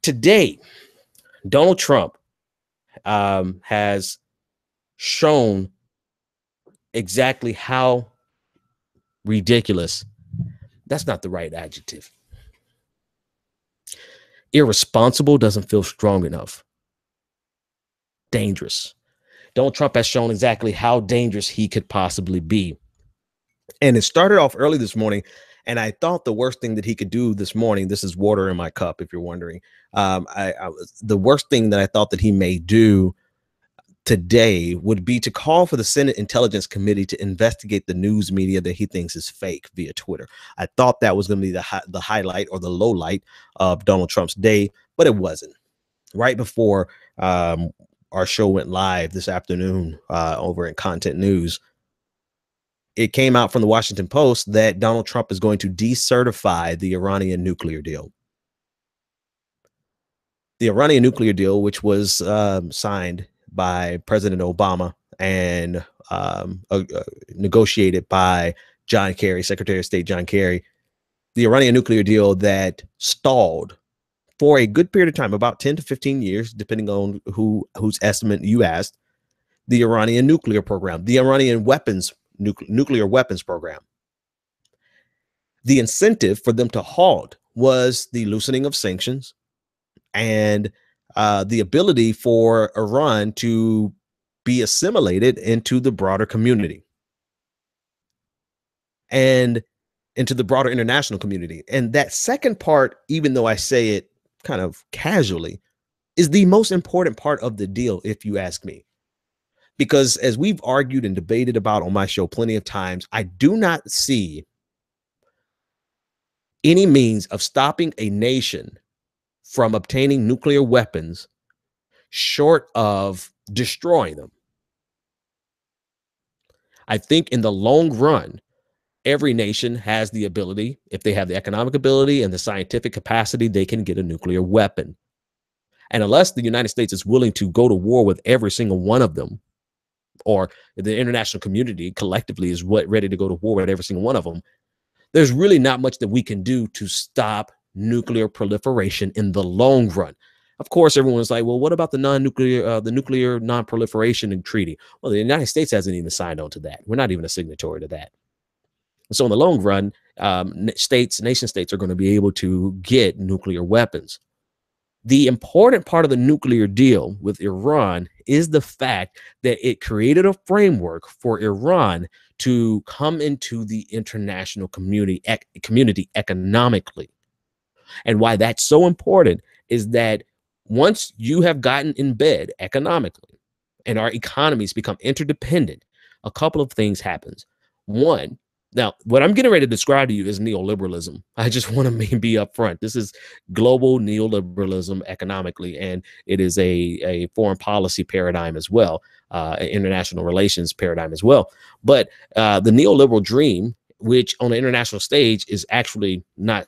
Today, Donald Trump has shown exactly how ridiculous. That's not the right adjective. Irresponsible doesn't feel strong enough. Dangerous. Donald Trump has shown exactly how dangerous he could possibly be. And it started off early this morning. And I thought the worst thing that he could do this morning, this is water in my cup, if you're wondering. The worst thing that I thought that he may do today would be to call for the Senate Intelligence Committee to investigate the news media that he thinks is fake via Twitter. I thought that was going to be the highlight or the low light of Donald Trump's day, but it wasn't. Right before our show went live this afternoon over in Content News, it came out from the Washington Post that Donald Trump is going to decertify the Iranian nuclear deal. The Iranian nuclear deal, which was signed by President Obama and negotiated by John Kerry, Secretary of State John Kerry, the Iranian nuclear deal that stalled for a good period of time, about 10 to 15 years, depending on whose estimate you asked, the Iranian nuclear program, the Iranian nuclear weapons program. The incentive for them to halt was the loosening of sanctions and the ability for Iran to be assimilated into the broader community and into the broader international community. And that second part, even though I say it kind of casually, is the most important part of the deal, if you ask me. Because as we've argued and debated about on my show plenty of times, I do not see any means of stopping a nation from obtaining nuclear weapons short of destroying them. I think in the long run, every nation has the ability, if they have the economic ability and the scientific capacity, they can get a nuclear weapon. And unless the United States is willing to go to war with every single one of them, or the international community collectively is ready to go to war with every single one of them, there's really not much that we can do to stop nuclear proliferation in the long run. Of course, everyone's like, well, what about the nuclear non-proliferation treaty? Well, the United States hasn't even signed on to that. We're not even a signatory to that. So in the long run, nation states are going to be able to get nuclear weapons. The important part of the nuclear deal with Iran is the fact that it created a framework for Iran to come into the international community economically. And why that's so important is that once you have gotten in bed economically and our economies become interdependent, a couple of things happens. One, now, what I'm getting ready to describe to you is neoliberalism. I just want to be upfront. This is global neoliberalism economically, and it is a foreign policy paradigm as well, international relations paradigm as well. But the neoliberal dream, which on the international stage is actually not,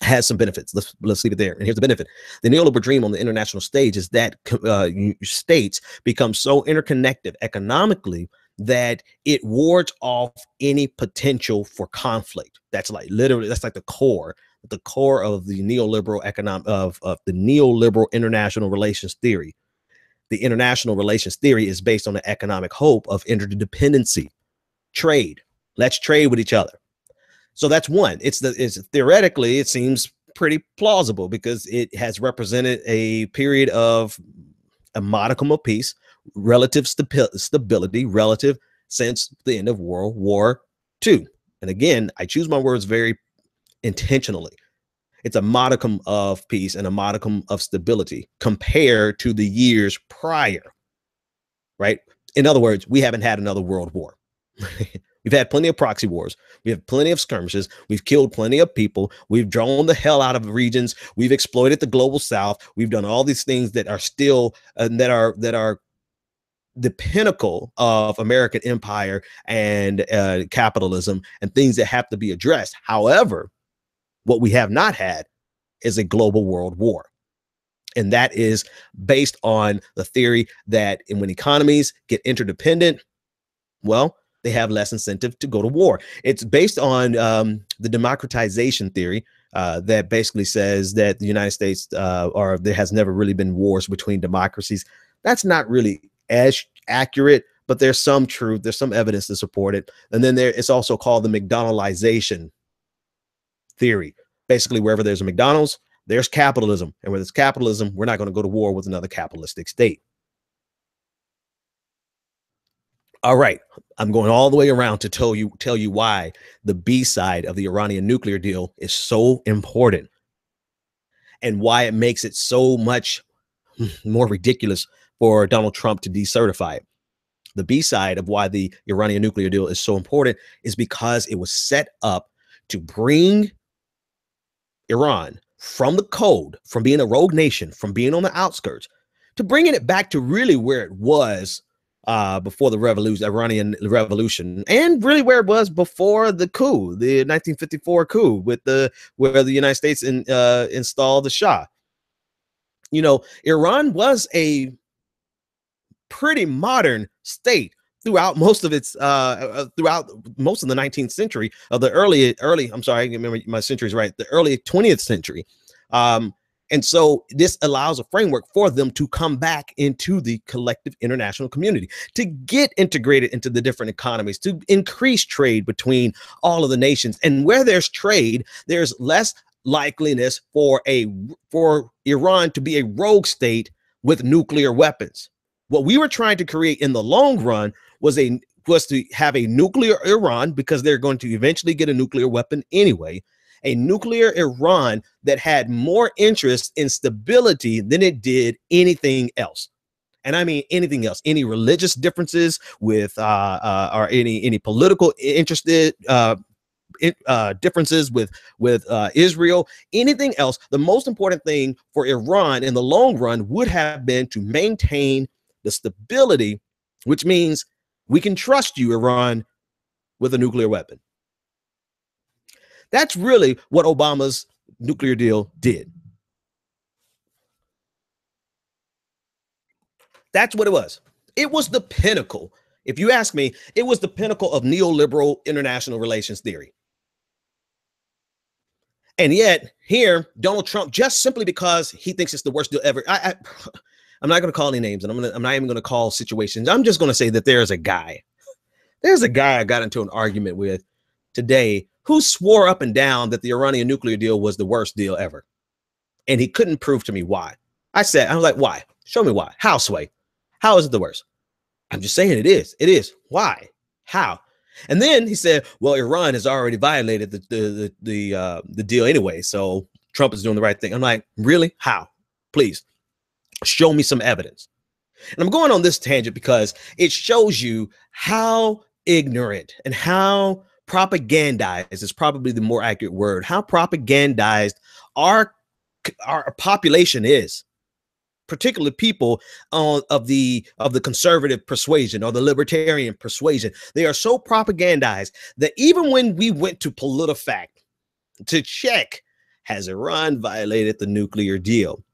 has some benefits. Let's leave it there. And here's the benefit. The neoliberal dream on the international stage is that states become so interconnected economically that it wards off any potential for conflict. That's like literally, that's like the core of the neoliberal of the neoliberal international relations theory. The international relations theory is based on the economic hope of interdependency, trade. Let's trade with each other. So that's one. It's theoretically, it seems pretty plausible because it has represented a period of a modicum of peace, relative stability, relative since the end of World War II. And again, I choose my words very intentionally. It's a modicum of peace and a modicum of stability compared to the years prior, right? In other words, we haven't had another world war. We've had plenty of proxy wars. We have plenty of skirmishes. We've killed plenty of people. We've drawn the hell out of regions. We've exploited the global south. We've done all these things that are still that are the pinnacle of American empire and capitalism and things that have to be addressed. However, what we have not had is a global world war. And that is based on the theory that when economies get interdependent, well, they have less incentive to go to war. It's based on the democratization theory that basically says that the United States or there has never really been wars between democracies. That's not really as accurate, but there's some truth. There's some evidence to support it. And then it's also called the McDonaldization theory. Basically, wherever there's a McDonald's, there's capitalism. And where there's capitalism, we're not going to go to war with another capitalistic state. All right, I'm going all the way around to tell you why the B side of the Iranian nuclear deal is so important and why it makes it so much more ridiculous for Donald Trump to decertify it. The B side of why the Iranian nuclear deal is so important is because it was set up to bring Iran from the cold, from being a rogue nation, from being on the outskirts, to bringing it back to really where it was before the revolution, Iranian revolution, and really where it was before the coup, the 1954 coup, where the United States installed the Shah. You know, Iran was a pretty modern state throughout most of its throughout most of the 19th century, of the early I'm sorry, I remember my centuries right, the early 20th century. And so this allows a framework for them to come back into the collective international community, to get integrated into the different economies, to increase trade between all of the nations. And where there's trade, there's less likeliness for Iran to be a rogue state with nuclear weapons. What we were trying to create in the long run was to have a nuclear Iran, because they're going to eventually get a nuclear weapon anyway, a nuclear Iran that had more interest in stability than it did anything else. And I mean anything else, any religious differences with or any political interested differences with Israel, anything else. The most important thing for Iran in the long run would have been to maintain the stability, which means we can trust you, Iran, with a nuclear weapon. That's really what Obama's nuclear deal did. That's what it was. It was the pinnacle. If you ask me, it was the pinnacle of neoliberal international relations theory. And yet here, Donald Trump, just simply because he thinks it's the worst deal ever, I'm not going to call any names, and I'm not even going to call situations. I'm just going to say that there's a guy I got into an argument with today who swore up and down that the Iranian nuclear deal was the worst deal ever. And he couldn't prove to me why. I was like, why? Show me why. How, Sway? How is it the worst? I'm just saying it is. It is. Why? How? And then he said, well, Iran has already violated the deal anyway, so Trump is doing the right thing. I'm like, really? How? Please show me some evidence. And I'm going on this tangent because it shows you how ignorant and how propagandized is probably the more accurate word, how propagandized our population is, particularly people of the conservative persuasion or the libertarian persuasion. They are so propagandized that even when we went to PolitiFact to check, has Iran violated the nuclear deal?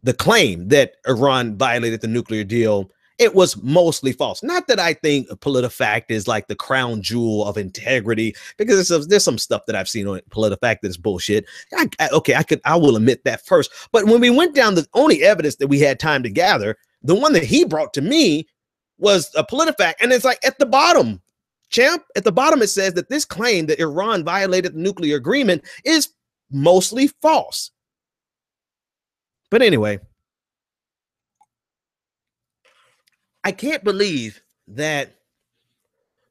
The claim that Iran violated the nuclear deal, it was mostly false. Not that I think PolitiFact is like the crown jewel of integrity, because there's some stuff that I've seen on PolitiFact that's bullshit. I will admit that first. But when we went down, the only evidence that we had time to gather, the one that he brought to me was a PolitiFact, and it's like at the bottom, champ, at the bottom it says that this claim that Iran violated the nuclear agreement is mostly false. But anyway, I can't believe that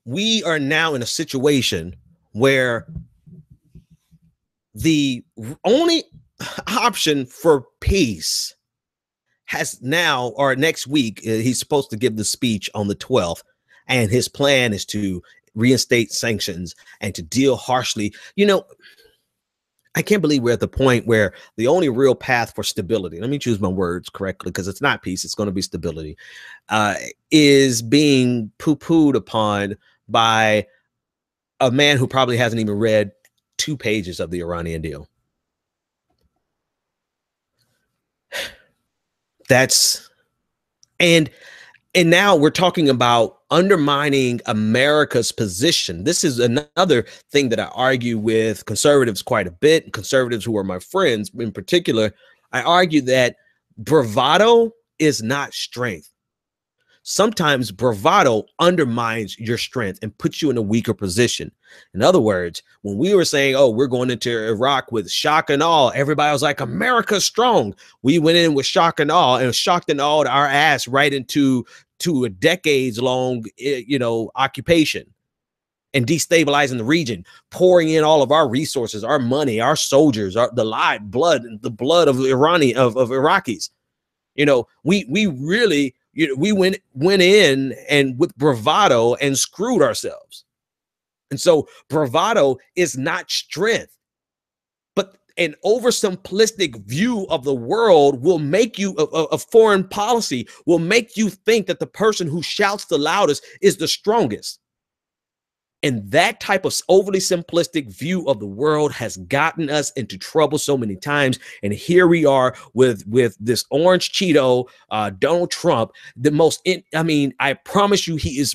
we are now in a situation where the only option for peace has now, or next week, he's supposed to give the speech on the 12th, and his plan is to reinstate sanctions and to deal harshly. You know, I can't believe we're at the point where the only real path for stability, let me choose my words correctly, because it's not peace, it's going to be stability, is being poo-pooed upon by a man who probably hasn't even read 2 pages of the Iranian deal. And And now we're talking about undermining America's position. This is another thing that I argue with conservatives quite a bit, conservatives who are my friends in particular. I argue that bravado is not strength. Sometimes bravado undermines your strength and puts you in a weaker position. In other words, when we were saying, oh, we're going into Iraq with shock and awe, everybody was like, America's strong. We went in with shock and awe and shocked and awed our ass right into a decades long, occupation and destabilizing the region, pouring in all of our resources, our money, our soldiers, the live blood, the blood of Iraqis. We really, we went in and with bravado and screwed ourselves. And so bravado is not strength, but an oversimplistic view of the world will make you a foreign policy will make you think that the person who shouts the loudest is the strongest. And that type of overly simplistic view of the world has gotten us into trouble so many times. And here we are with this orange Cheeto, Donald Trump, I promise you, he is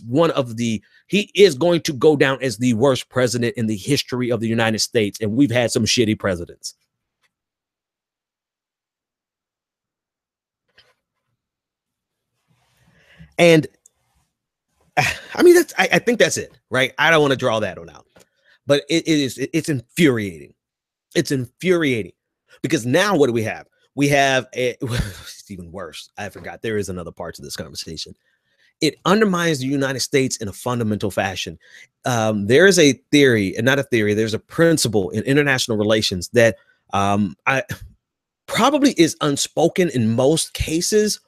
going to go down as the worst president in the history of the United States. And we've had some shitty presidents. And I think that's it, right? I don't want to draw that one out, but it's infuriating. It's infuriating because now what do we have? We have it's even worse. I forgot there is another part to this conversation. It undermines the United States in a fundamental fashion. There is a theory, and not a theory, there's a principle in international relations that I probably is unspoken in most cases,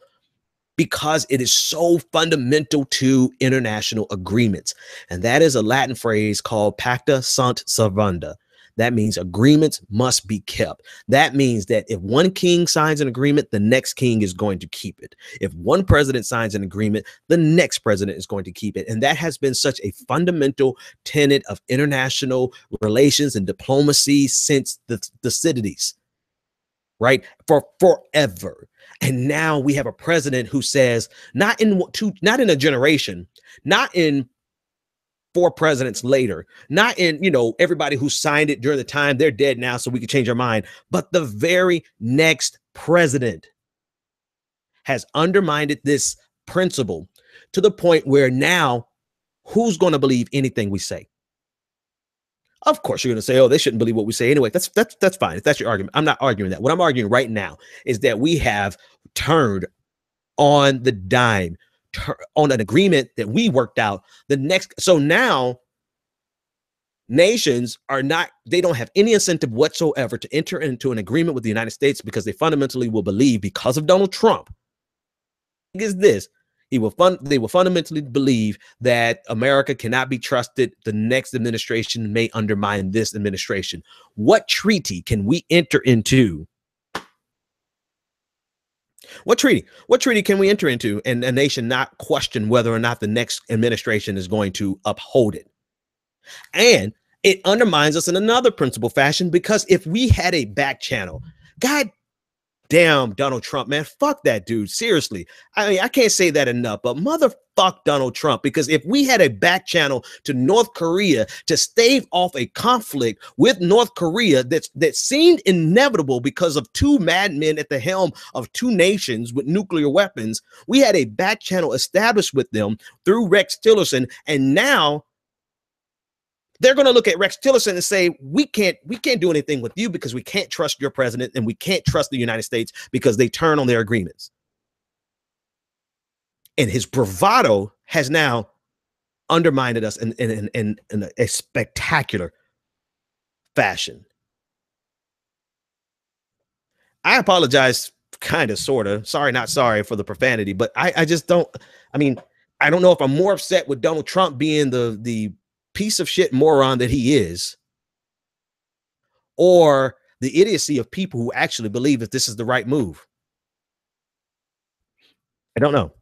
because it is so fundamental to international agreements. And that is a Latin phrase called pacta sunt servanda. That means agreements must be kept. That means that if one king signs an agreement, the next king is going to keep it. If one president signs an agreement, the next president is going to keep it. And that has been such a fundamental tenet of international relations and diplomacy since the Thucydides, right? For forever. And now we have a president who says, not in a generation, not in 4 presidents later, not in, everybody who signed it during the time, they're dead now, so we can change our mind. But the very next president has undermined this principle to the point where now who's going to believe anything we say? Of course, you're going to say, oh, they shouldn't believe what we say anyway. That's fine. If that's your argument, I'm not arguing that. What I'm arguing right now is that we have turned on the dime, on an agreement that we worked out. So now nations they don't have any incentive whatsoever to enter into an agreement with the United States because they fundamentally will believe, because of Donald Trump, is this. They will fundamentally believe that America cannot be trusted. The next administration may undermine this administration. What treaty can we enter into? What treaty can we enter into and a nation not question whether or not the next administration is going to uphold it? And it undermines us in another principle fashion, because if we had a back channel, God damn, Donald Trump, man, fuck that dude. Seriously. I mean, I can't say that enough, but motherfuck Donald Trump, because if we had a back channel to North Korea to stave off a conflict with North Korea that seemed inevitable because of 2 madmen at the helm of 2 nations with nuclear weapons, we had a back channel established with them through Rex Tillerson, and now they're going to look at Rex Tillerson and say, we can't do anything with you because we can't trust your president, and we can't trust the United States because they turn on their agreements. And his bravado has now undermined us in a spectacular fashion. I apologize, kind of, sort of. Sorry, not sorry for the profanity, but I just don't. I mean, I don't know if I'm more upset with Donald Trump being the piece of shit moron that he is, or the idiocy of people who actually believe that this is the right move. I don't know.